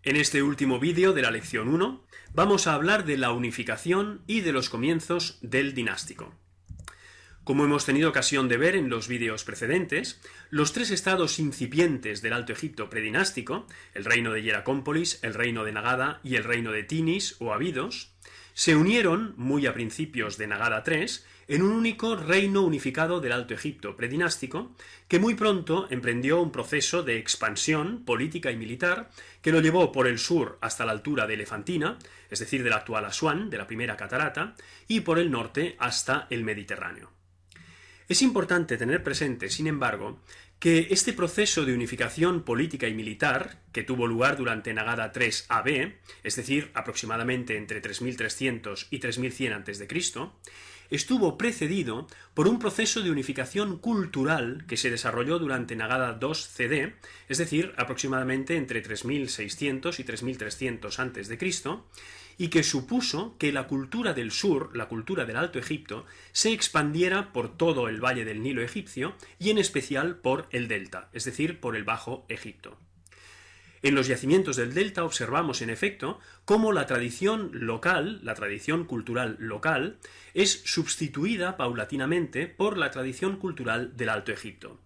En este último vídeo de la lección 1 vamos a hablar de la unificación y de los comienzos del dinástico. Como hemos tenido ocasión de ver en los vídeos precedentes, los tres estados incipientes del Alto Egipto predinástico, el reino de Hieracómpolis, el reino de Nagada y el reino de Tinis o Abidos, se unieron, muy a principios de Nagada III, en un único reino unificado del Alto Egipto predinástico, que muy pronto emprendió un proceso de expansión política y militar que lo llevó por el sur hasta la altura de Elefantina, es decir, de la actual Asuán, de la primera catarata, y por el norte hasta el Mediterráneo. Es importante tener presente, sin embargo, que este proceso de unificación política y militar, que tuvo lugar durante Nagada III AB, es decir, aproximadamente entre 3300 y 3100 a.C., estuvo precedido por un proceso de unificación cultural que se desarrolló durante Nagada II CD, es decir, aproximadamente entre 3600 y 3300 a.C., y que supuso que la cultura del sur, la cultura del Alto Egipto, se expandiera por todo el valle del Nilo egipcio y en especial por el delta, es decir, por el Bajo Egipto. En los yacimientos del delta observamos, en efecto, cómo la tradición local, la tradición cultural local, es sustituida paulatinamente por la tradición cultural del Alto Egipto.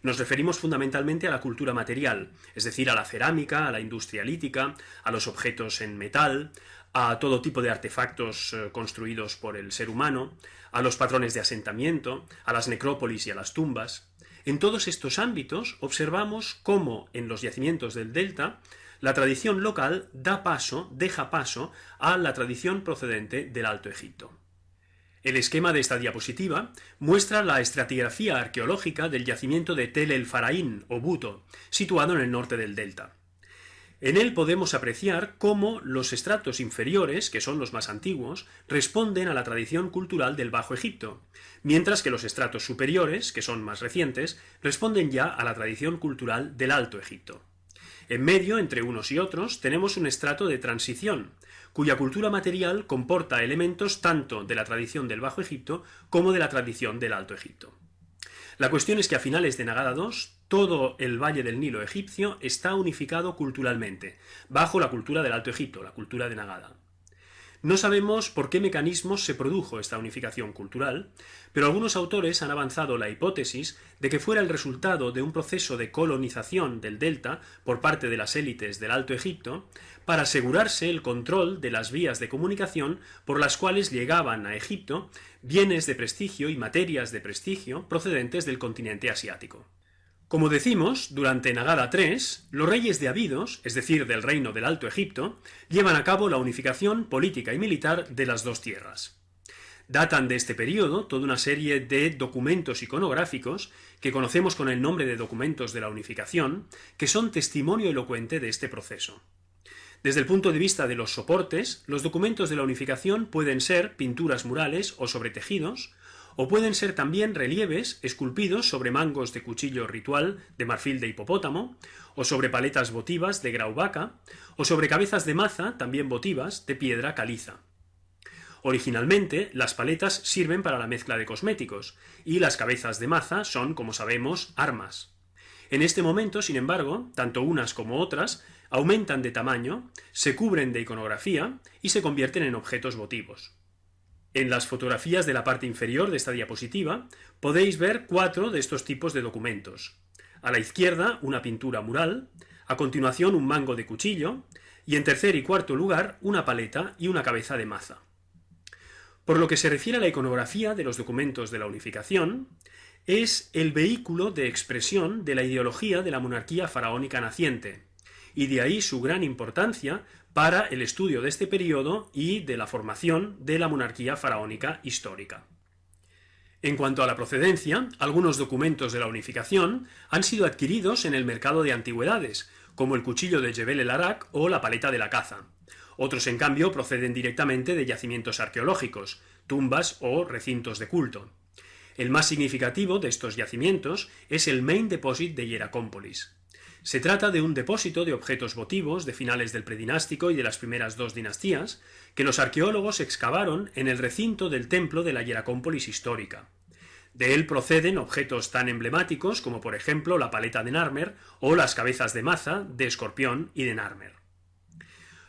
Nos referimos fundamentalmente a la cultura material, es decir, a la cerámica, a la industria lítica, a los objetos en metal, a todo tipo de artefactos construidos por el ser humano, a los patrones de asentamiento, a las necrópolis y a las tumbas. En todos estos ámbitos observamos cómo en los yacimientos del delta la tradición local deja paso a la tradición procedente del Alto Egipto. El esquema de esta diapositiva muestra la estratigrafía arqueológica del yacimiento de Tel el Faraín o Buto, situado en el norte del delta. En él podemos apreciar cómo los estratos inferiores, que son los más antiguos, responden a la tradición cultural del Bajo Egipto, mientras que los estratos superiores, que son más recientes, responden ya a la tradición cultural del Alto Egipto. En medio, entre unos y otros, tenemos un estrato de transición, cuya cultura material comporta elementos tanto de la tradición del Bajo Egipto como de la tradición del Alto Egipto. La cuestión es que a finales de Nagada II, todo el valle del Nilo egipcio está unificado culturalmente, bajo la cultura del Alto Egipto, la cultura de Nagada. No sabemos por qué mecanismos se produjo esta unificación cultural, pero algunos autores han avanzado la hipótesis de que fuera el resultado de un proceso de colonización del delta por parte de las élites del Alto Egipto para asegurarse el control de las vías de comunicación por las cuales llegaban a Egipto bienes de prestigio y materias de prestigio procedentes del continente asiático. Como decimos, durante Nagada III, los reyes de Abidos, es decir, del reino del Alto Egipto, llevan a cabo la unificación política y militar de las dos tierras. Datan de este periodo toda una serie de documentos iconográficos que conocemos con el nombre de documentos de la unificación, que son testimonio elocuente de este proceso. Desde el punto de vista de los soportes, los documentos de la unificación pueden ser pinturas murales o sobre tejidos, o pueden ser también relieves esculpidos sobre mangos de cuchillo ritual de marfil de hipopótamo, o sobre paletas votivas de grauvaca, o sobre cabezas de maza, también votivas, de piedra caliza. Originalmente, las paletas sirven para la mezcla de cosméticos, y las cabezas de maza son, como sabemos, armas. En este momento, sin embargo, tanto unas como otras aumentan de tamaño, se cubren de iconografía y se convierten en objetos votivos. En las fotografías de la parte inferior de esta diapositiva podéis ver 4 de estos tipos de documentos. A la izquierda, una pintura mural, a continuación un mango de cuchillo, y en tercer y cuarto lugar, una paleta y una cabeza de maza. Por lo que se refiere a la iconografía de los documentos de la unificación, es el vehículo de expresión de la ideología de la monarquía faraónica naciente, y de ahí su gran importancia para el estudio de este periodo y de la formación de la monarquía faraónica histórica. En cuanto a la procedencia, algunos documentos de la unificación han sido adquiridos en el mercado de antigüedades, como el cuchillo de Jebel el Arak o la paleta de la caza. Otros, en cambio, proceden directamente de yacimientos arqueológicos, tumbas o recintos de culto. El más significativo de estos yacimientos es el Main Deposit de Hieracómpolis. Se trata de un depósito de objetos votivos de finales del predinástico y de las primeras dos dinastías, que los arqueólogos excavaron en el recinto del templo de la Hieracómpolis histórica. De él proceden objetos tan emblemáticos como por ejemplo la paleta de Narmer o las cabezas de maza, de escorpión y de Narmer.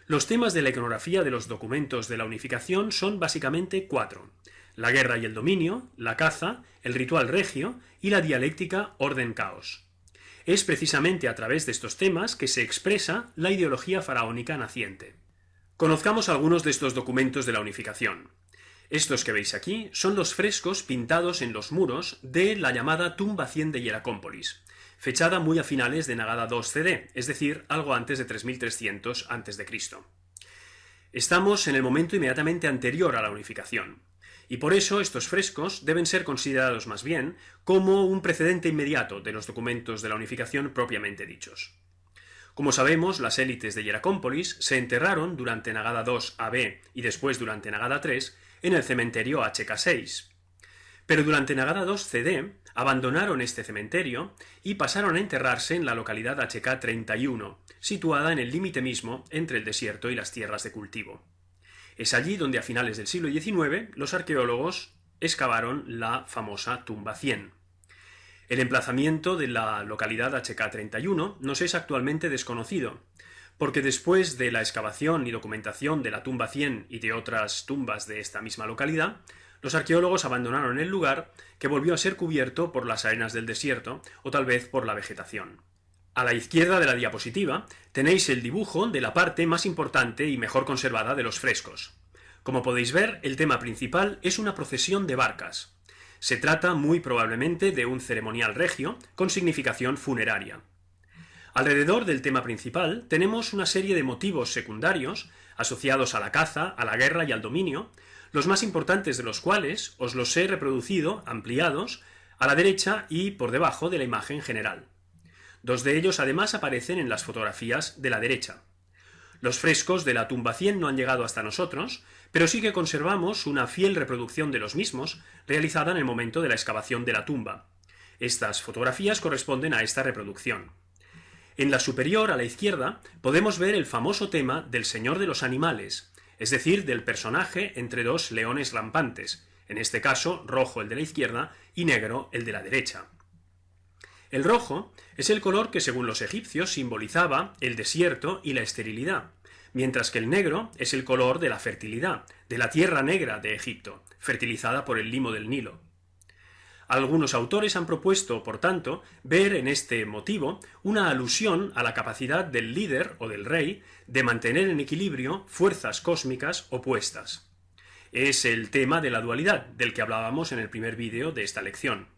Los temas de la iconografía de los documentos de la unificación son básicamente 4: la guerra y el dominio, la caza, el ritual regio y la dialéctica orden-caos. Es precisamente a través de estos temas que se expresa la ideología faraónica naciente. Conozcamos algunos de estos documentos de la unificación. Estos que veis aquí son los frescos pintados en los muros de la llamada tumba 100 de Hieracómpolis, fechada muy a finales de Nagada II CD, es decir, algo antes de 3300 a.C. Estamos en el momento inmediatamente anterior a la unificación, y por eso estos frescos deben ser considerados más bien como un precedente inmediato de los documentos de la unificación propiamente dichos. Como sabemos, las élites de Hieracómpolis se enterraron durante Nagada II AB y después durante Nagada III en el cementerio HK6. Pero durante Nagada II CD abandonaron este cementerio y pasaron a enterrarse en la localidad HK31, situada en el límite mismo entre el desierto y las tierras de cultivo. Es allí donde a finales del siglo XIX los arqueólogos excavaron la famosa tumba 100. El emplazamiento de la localidad HK31 nos es actualmente desconocido, porque después de la excavación y documentación de la tumba 100 y de otras tumbas de esta misma localidad, los arqueólogos abandonaron el lugar, que volvió a ser cubierto por las arenas del desierto o tal vez por la vegetación. A la izquierda de la diapositiva tenéis el dibujo de la parte más importante y mejor conservada de los frescos. Como podéis ver, el tema principal es una procesión de barcas. Se trata muy probablemente de un ceremonial regio con significación funeraria. Alrededor del tema principal tenemos una serie de motivos secundarios asociados a la caza, a la guerra y al dominio, los más importantes de los cuales os los he reproducido, ampliados, a la derecha y por debajo de la imagen general. Dos de ellos además aparecen en las fotografías de la derecha. Los frescos de la tumba 100 no han llegado hasta nosotros, pero sí que conservamos una fiel reproducción de los mismos realizada en el momento de la excavación de la tumba. Estas fotografías corresponden a esta reproducción. En la superior, a la izquierda, podemos ver el famoso tema del Señor de los Animales, es decir, del personaje entre dos leones rampantes, en este caso rojo el de la izquierda y negro el de la derecha. El rojo es el color que según los egipcios simbolizaba el desierto y la esterilidad, mientras que el negro es el color de la fertilidad, de la tierra negra de Egipto, fertilizada por el limo del Nilo. Algunos autores han propuesto, por tanto, ver en este motivo una alusión a la capacidad del líder o del rey de mantener en equilibrio fuerzas cósmicas opuestas. Es el tema de la dualidad, del que hablábamos en el primer vídeo de esta lección.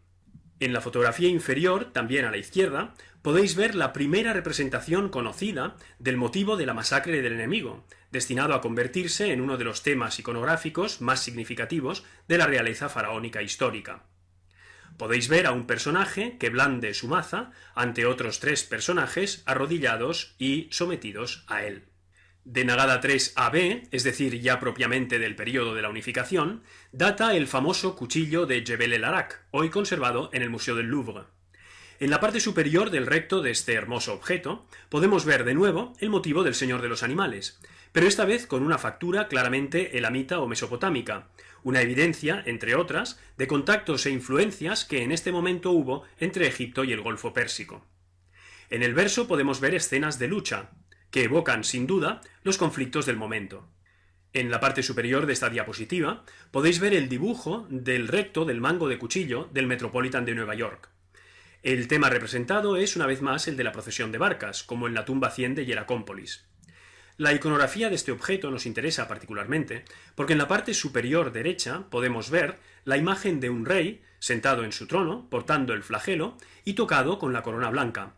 En la fotografía inferior, también a la izquierda, podéis ver la primera representación conocida del motivo de la masacre del enemigo, destinado a convertirse en uno de los temas iconográficos más significativos de la realeza faraónica histórica. Podéis ver a un personaje que blande su maza ante otros 3 personajes arrodillados y sometidos a él. De Nagada III AB, es decir, ya propiamente del periodo de la unificación, data el famoso cuchillo de Jebel el Arak, hoy conservado en el Museo del Louvre. En la parte superior del recto de este hermoso objeto podemos ver de nuevo el motivo del Señor de los Animales, pero esta vez con una factura claramente elamita o mesopotámica, una evidencia, entre otras, de contactos e influencias que en este momento hubo entre Egipto y el Golfo Pérsico. En el verso podemos ver escenas de lucha, que evocan, sin duda, los conflictos del momento. En la parte superior de esta diapositiva podéis ver el dibujo del recto del mango de cuchillo del Metropolitan de Nueva York. El tema representado es una vez más el de la procesión de barcas, como en la tumba 100 de Hieracómpolis. La iconografía de este objeto nos interesa particularmente porque en la parte superior derecha podemos ver la imagen de un rey sentado en su trono, portando el flagelo y tocado con la corona blanca.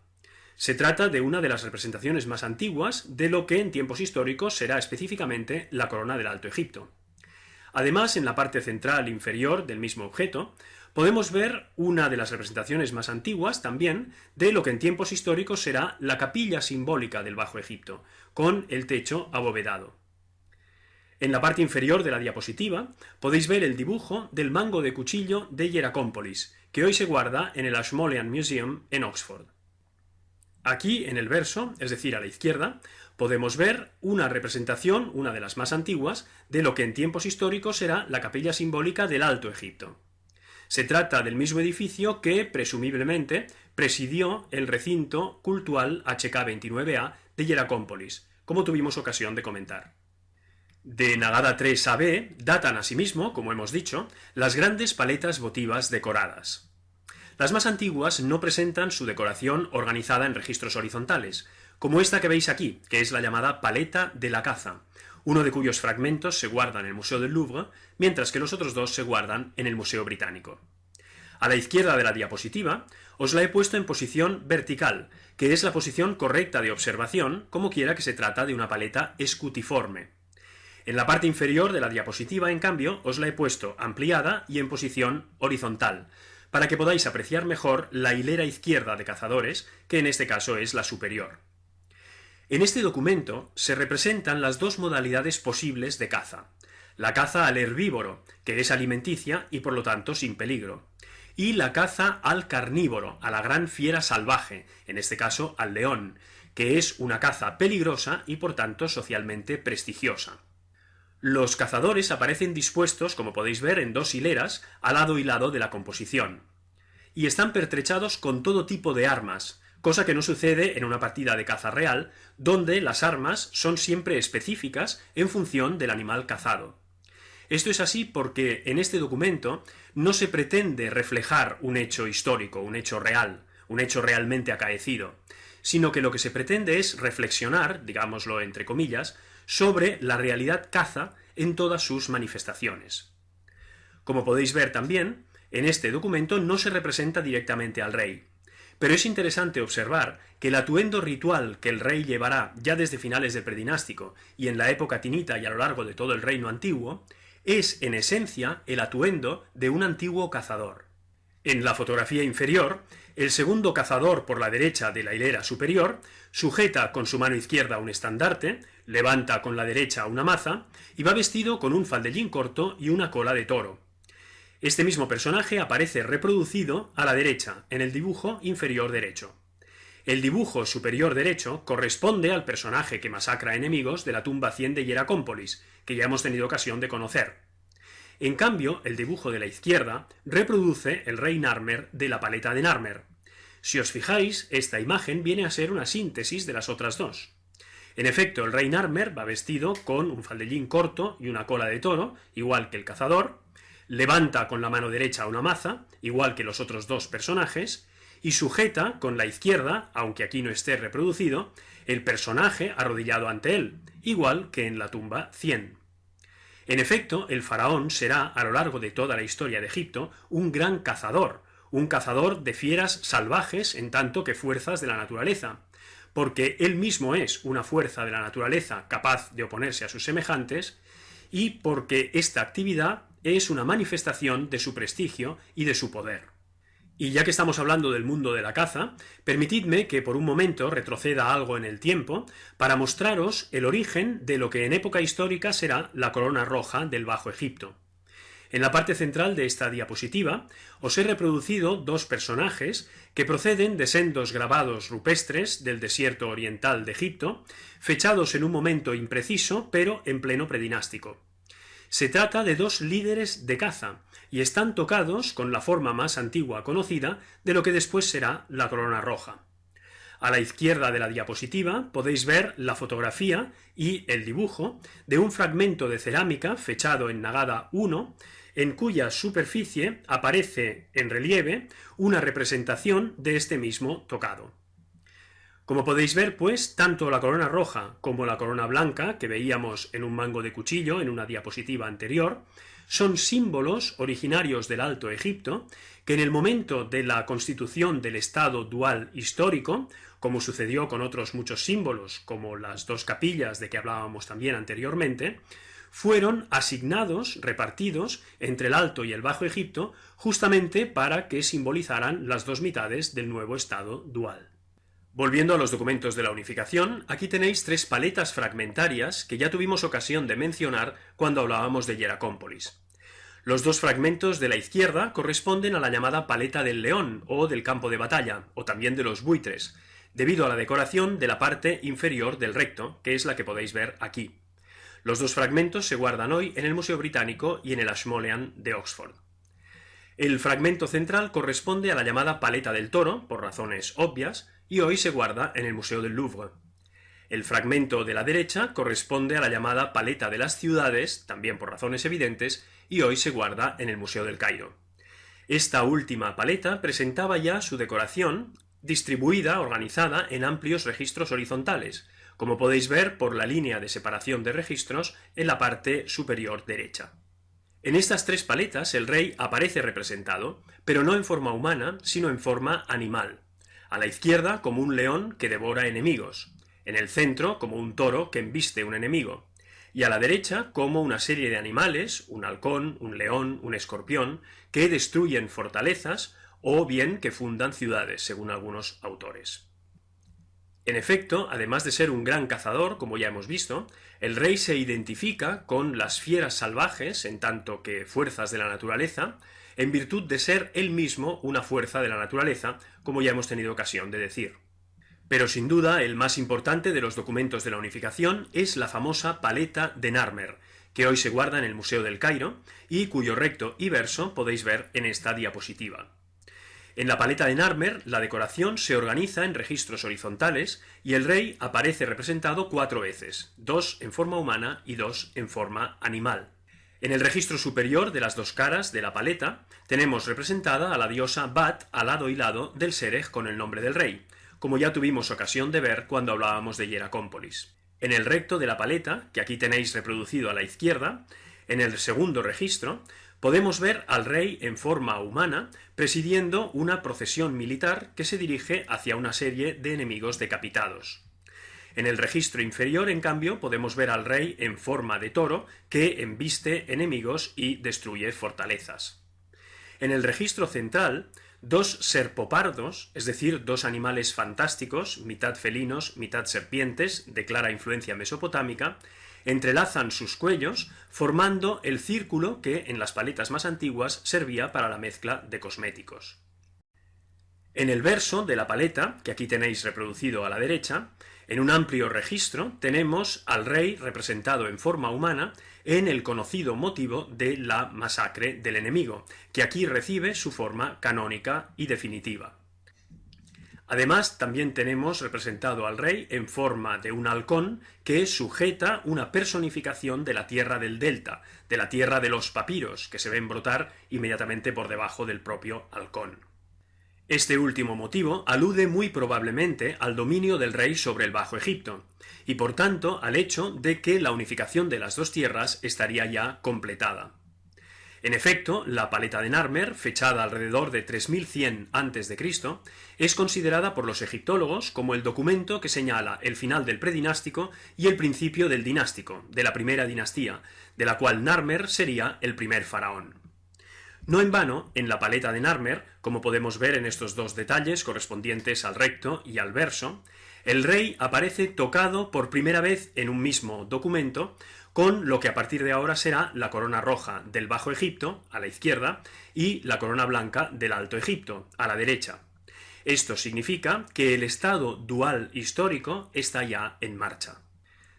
Se trata de una de las representaciones más antiguas de lo que en tiempos históricos será específicamente la corona del Alto Egipto. Además, en la parte central inferior del mismo objeto, podemos ver una de las representaciones más antiguas también de lo que en tiempos históricos será la capilla simbólica del Bajo Egipto, con el techo abovedado. En la parte inferior de la diapositiva podéis ver el dibujo del mango de cuchillo de Hieracómpolis, que hoy se guarda en el Ashmolean Museum en Oxford. Aquí, en el verso, es decir, a la izquierda, podemos ver una representación, una de las más antiguas, de lo que en tiempos históricos será la capilla simbólica del Alto Egipto. Se trata del mismo edificio que, presumiblemente, presidió el recinto cultual HK29A de Hieracómpolis, como tuvimos ocasión de comentar. De Nagada 3 a B datan asimismo, como hemos dicho, las grandes paletas votivas decoradas. Las más antiguas no presentan su decoración organizada en registros horizontales, como esta que veis aquí, que es la llamada paleta de la caza, uno de cuyos fragmentos se guarda en el Museo del Louvre, mientras que los otros dos se guardan en el Museo Británico. A la izquierda de la diapositiva os la he puesto en posición vertical, que es la posición correcta de observación, como quiera que se trata de una paleta escutiforme. En la parte inferior de la diapositiva, en cambio, os la he puesto ampliada y en posición horizontal, para que podáis apreciar mejor la hilera izquierda de cazadores, que en este caso es la superior. En este documento se representan las dos modalidades posibles de caza: la caza al herbívoro, que es alimenticia y por lo tanto sin peligro, y la caza al carnívoro, a la gran fiera salvaje, en este caso al león, que es una caza peligrosa y por tanto socialmente prestigiosa. Los cazadores aparecen dispuestos, como podéis ver, en dos hileras, a lado y lado de la composición, y están pertrechados con todo tipo de armas, cosa que no sucede en una partida de caza real, donde las armas son siempre específicas en función del animal cazado. Esto es así porque en este documento no se pretende reflejar un hecho histórico, un hecho real, un hecho realmente acaecido, sino que lo que se pretende es reflexionar, digámoslo entre comillas, sobre la realidad caza en todas sus manifestaciones. Como podéis ver también, en este documento no se representa directamente al rey, pero es interesante observar que el atuendo ritual que el rey llevará ya desde finales del predinástico y en la época tinita y a lo largo de todo el reino antiguo, es en esencia el atuendo de un antiguo cazador. En la fotografía inferior, el segundo cazador por la derecha de la hilera superior sujeta con su mano izquierda un estandarte, levanta con la derecha una maza y va vestido con un faldellín corto y una cola de toro. Este mismo personaje aparece reproducido a la derecha, en el dibujo inferior derecho. El dibujo superior derecho corresponde al personaje que masacra enemigos de la tumba 100 de Hieracómpolis, que ya hemos tenido ocasión de conocer. En cambio, el dibujo de la izquierda reproduce el rey Narmer de la paleta de Narmer. Si os fijáis, esta imagen viene a ser una síntesis de las otras dos. En efecto, el rey Narmer va vestido con un faldellín corto y una cola de toro, igual que el cazador, levanta con la mano derecha una maza, igual que los otros dos personajes, y sujeta con la izquierda, aunque aquí no esté reproducido, el personaje arrodillado ante él, igual que en la tumba 100. En efecto, el faraón será, a lo largo de toda la historia de Egipto, un gran cazador, un cazador de fieras salvajes en tanto que fuerzas de la naturaleza, porque él mismo es una fuerza de la naturaleza capaz de oponerse a sus semejantes, y porque esta actividad es una manifestación de su prestigio y de su poder. Y ya que estamos hablando del mundo de la caza, permitidme que por un momento retroceda algo en el tiempo para mostraros el origen de lo que en época histórica será la corona roja del Bajo Egipto. En la parte central de esta diapositiva os he reproducido dos personajes que proceden de sendos grabados rupestres del desierto oriental de Egipto, fechados en un momento impreciso pero en pleno predinástico. Se trata de dos líderes de caza, y están tocados con la forma más antigua conocida de lo que después será la corona roja. A la izquierda de la diapositiva podéis ver la fotografía y el dibujo de un fragmento de cerámica fechado en Nagada 1, en cuya superficie aparece en relieve una representación de este mismo tocado. Como podéis ver, pues, tanto la corona roja como la corona blanca, que veíamos en un mango de cuchillo en una diapositiva anterior, son símbolos originarios del Alto Egipto que en el momento de la constitución del Estado dual histórico, como sucedió con otros muchos símbolos, como las dos capillas de que hablábamos también anteriormente, fueron asignados, repartidos entre el Alto y el Bajo Egipto, justamente para que simbolizaran las dos mitades del nuevo Estado dual. Volviendo a los documentos de la unificación, aquí tenéis tres paletas fragmentarias que ya tuvimos ocasión de mencionar cuando hablábamos de Hieracómpolis. Los dos fragmentos de la izquierda corresponden a la llamada paleta del león o del campo de batalla, o también de los buitres, debido a la decoración de la parte inferior del recto, que es la que podéis ver aquí. Los dos fragmentos se guardan hoy en el Museo Británico y en el Ashmolean de Oxford. El fragmento central corresponde a la llamada paleta del toro, por razones obvias, y hoy se guarda en el Museo del Louvre. El fragmento de la derecha corresponde a la llamada paleta de las ciudades, también por razones evidentes, y hoy se guarda en el Museo del Cairo. Esta última paleta presentaba ya su decoración distribuida, organizada en amplios registros horizontales, como podéis ver por la línea de separación de registros en la parte superior derecha. En estas tres paletas el rey aparece representado, pero no en forma humana, sino en forma animal. A la izquierda como un león que devora enemigos, en el centro como un toro que embiste un enemigo, y a la derecha como una serie de animales, un halcón, un león, un escorpión, que destruyen fortalezas o bien que fundan ciudades, según algunos autores. En efecto, además de ser un gran cazador, como ya hemos visto, el rey se identifica con las fieras salvajes, en tanto que fuerzas de la naturaleza, en virtud de ser él mismo una fuerza de la naturaleza, como ya hemos tenido ocasión de decir. Pero sin duda el más importante de los documentos de la unificación es la famosa paleta de Narmer, que hoy se guarda en el Museo del Cairo y cuyo recto y verso podéis ver en esta diapositiva. En la paleta de Narmer la decoración se organiza en registros horizontales y el rey aparece representado 4 veces, 2 en forma humana y 2 en forma animal. En el registro superior de las 2 caras de la paleta tenemos representada a la diosa Bat al lado y lado del Serej con el nombre del rey, como ya tuvimos ocasión de ver cuando hablábamos de Hieracómpolis. En el recto de la paleta, que aquí tenéis reproducido a la izquierda, en el segundo registro, podemos ver al rey en forma humana presidiendo una procesión militar que se dirige hacia una serie de enemigos decapitados. En el registro inferior, en cambio, podemos ver al rey en forma de toro que embiste enemigos y destruye fortalezas. En el registro central, 2 serpopardos, es decir, 2 animales fantásticos, mitad felinos, mitad serpientes, de clara influencia mesopotámica, entrelazan sus cuellos formando el círculo que en las paletas más antiguas servía para la mezcla de cosméticos. En el verso de la paleta, que aquí tenéis reproducido a la derecha, en un amplio registro tenemos al rey representado en forma humana en el conocido motivo de la masacre del enemigo, que aquí recibe su forma canónica y definitiva. Además, también tenemos representado al rey en forma de un halcón que sujeta una personificación de la tierra del delta, de la tierra de los papiros, que se ven brotar inmediatamente por debajo del propio halcón. Este último motivo alude muy probablemente al dominio del rey sobre el Bajo Egipto, y por tanto al hecho de que la unificación de las 2 tierras estaría ya completada. En efecto, la paleta de Narmer, fechada alrededor de 3100 a.C., es considerada por los egiptólogos como el documento que señala el final del predinástico y el principio del dinástico, de la primera dinastía, de la cual Narmer sería el primer faraón. No en vano, en la paleta de Narmer, como podemos ver en estos 2 detalles correspondientes al recto y al verso, el rey aparece tocado por primera vez en un mismo documento con lo que a partir de ahora será la corona roja del Bajo Egipto, a la izquierda, y la corona blanca del Alto Egipto, a la derecha. Esto significa que el estado dual histórico está ya en marcha.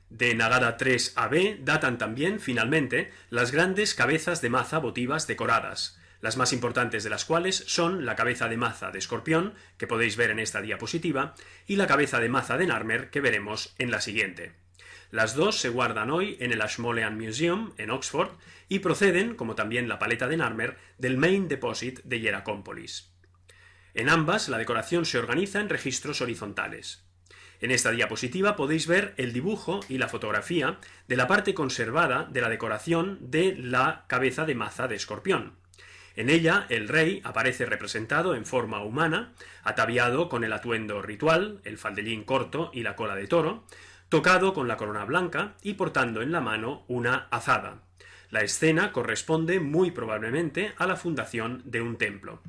De Nagada III a B datan también, finalmente, las grandes cabezas de maza votivas decoradas, las más importantes de las cuales son la cabeza de maza de escorpión, que podéis ver en esta diapositiva, y la cabeza de maza de Narmer, que veremos en la siguiente. Las 2 se guardan hoy en el Ashmolean Museum, en Oxford, y proceden, como también la paleta de Narmer, del Main Deposit de Hieracómpolis. En ambas, la decoración se organiza en registros horizontales. En esta diapositiva podéis ver el dibujo y la fotografía de la parte conservada de la decoración de la cabeza de maza de escorpión. En ella, el rey aparece representado en forma humana, ataviado con el atuendo ritual, el faldellín corto y la cola de toro, tocado con la corona blanca y portando en la mano una azada. La escena corresponde muy probablemente a la fundación de un templo.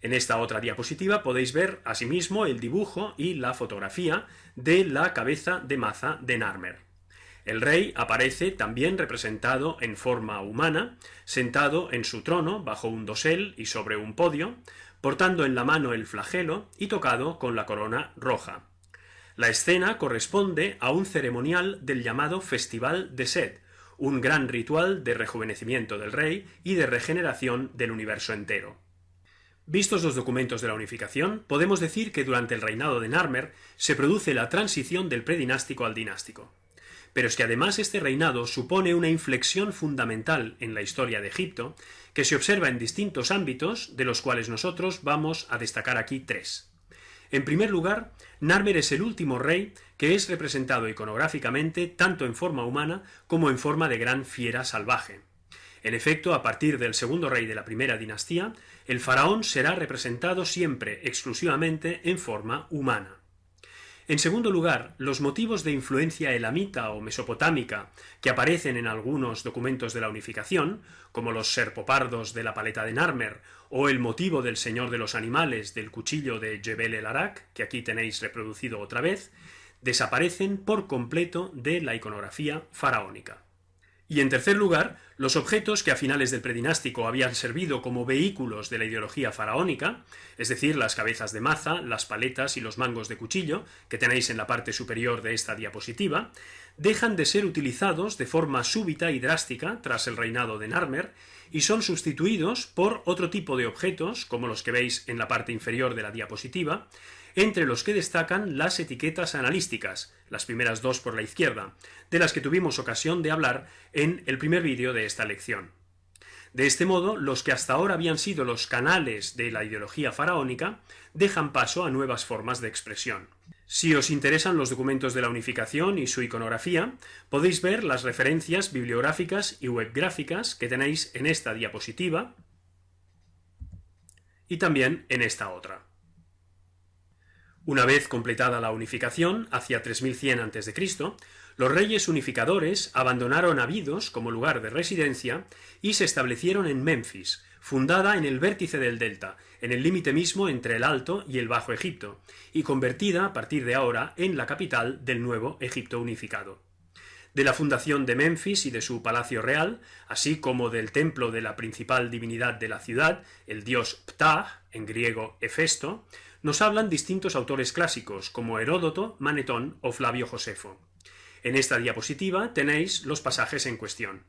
En esta otra diapositiva podéis ver asimismo el dibujo y la fotografía de la cabeza de maza de Narmer. El rey aparece también representado en forma humana, sentado en su trono bajo un dosel y sobre un podio, portando en la mano el flagelo y tocado con la corona roja. La escena corresponde a un ceremonial del llamado Festival de Set, un gran ritual de rejuvenecimiento del rey y de regeneración del universo entero. Vistos los documentos de la unificación, podemos decir que durante el reinado de Narmer se produce la transición del predinástico al dinástico. Pero es que además este reinado supone una inflexión fundamental en la historia de Egipto, que se observa en distintos ámbitos, de los cuales nosotros vamos a destacar aquí tres. En primer lugar, Narmer es el último rey que es representado iconográficamente tanto en forma humana como en forma de gran fiera salvaje. En efecto, a partir del segundo rey de la primera dinastía, el faraón será representado siempre exclusivamente en forma humana. En segundo lugar, los motivos de influencia elamita o mesopotámica que aparecen en algunos documentos de la unificación, como los serpopardos de la paleta de Narmer o el motivo del señor de los animales del cuchillo de Jebel el Arak, que aquí tenéis reproducido otra vez, desaparecen por completo de la iconografía faraónica. Y en tercer lugar, los objetos que a finales del predinástico habían servido como vehículos de la ideología faraónica, es decir, las cabezas de maza, las paletas y los mangos de cuchillo, que tenéis en la parte superior de esta diapositiva, dejan de ser utilizados de forma súbita y drástica tras el reinado de Narmer y son sustituidos por otro tipo de objetos, como los que veis en la parte inferior de la diapositiva, entre los que destacan las etiquetas analísticas, las primeras dos por la izquierda, de las que tuvimos ocasión de hablar en el primer vídeo de esta lección. De este modo, los que hasta ahora habían sido los canales de la ideología faraónica dejan paso a nuevas formas de expresión. Si os interesan los documentos de la unificación y su iconografía, podéis ver las referencias bibliográficas y webgráficas que tenéis en esta diapositiva y también en esta otra. Una vez completada la unificación, hacia 3100 a.C., los reyes unificadores abandonaron Abidos como lugar de residencia y se establecieron en Menfis, fundada en el vértice del delta, en el límite mismo entre el Alto y el Bajo Egipto, y convertida a partir de ahora en la capital del nuevo Egipto unificado. De la fundación de Menfis y de su palacio real, así como del templo de la principal divinidad de la ciudad, el dios Ptah, en griego Hefesto, nos hablan distintos autores clásicos como Heródoto, Manetón o Flavio Josefo. En esta diapositiva tenéis los pasajes en cuestión.